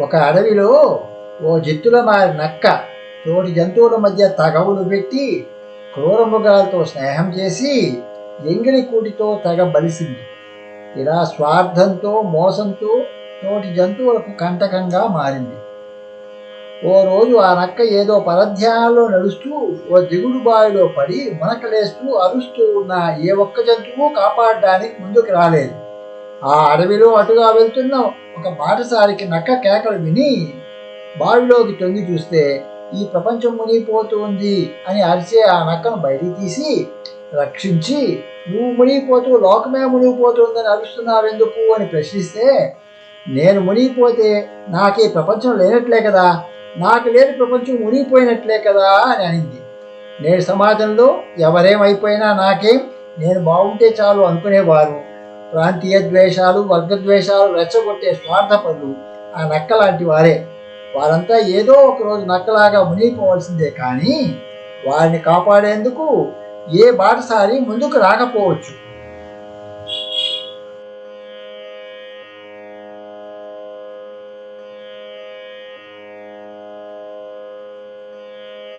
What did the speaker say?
ఒక అడవిలో ఓ జిత్తుల మారి నక్క తోటి జంతువుల మధ్య తగవులు పెట్టి క్రూర మృగాలతో స్నేహం చేసి ఎంగిలి కూటితో తెగ బలిసింది. ఇలా స్వార్థంతో మోసంతో తోటి జంతువులకు కంటకంగా మారింది. ఓ రోజు ఆ నక్క ఏదో పరధ్యానంలో నడుస్తూ ఓ దిగుడు బావిలో పడి మునకలేస్తూ అరుస్తూ ఉన్న ఏ ఒక్క జంతువు కాపాడడానికి ముందుకు రాలేదు. ఆ అడవిలో అటుగా వెళ్తున్న ఒక బాటసారికి నక్క కేకలు విని బావిలోకి తొంగి చూస్తే ఈ ప్రపంచం మునిగిపోతుంది అని అరిచే ఆ నక్కను బయటికి తీసి రక్షించి, నువ్వు మునిగిపోతూ లోకమే మునిగిపోతుందని అరుస్తున్నావెందుకు అని ప్రశ్నిస్తే, నేను మునిగిపోతే నాకు ఈ ప్రపంచం లేనట్లే కదా, నాకు లేని ప్రపంచం మునిగిపోయినట్లే కదా అని అనింది. నేటి సమాజంలో ఎవరేమైపోయినా నాకేం, నేను బాగుంటే చాలు అనుకునేవారు ప్రాంతీయ ద్వేషాలు వర్గద్వేషాలు రెచ్చగొట్టే స్వార్థపరులు ఆ నక్క లాంటి వారే. వారంతా ఏదో ఒకరోజు నక్కలాగా మునిగిపోవలసిందే, కానీ వారిని కాపాడేందుకు ఏ బాటసారి ముందుకు రాకపోవచ్చు.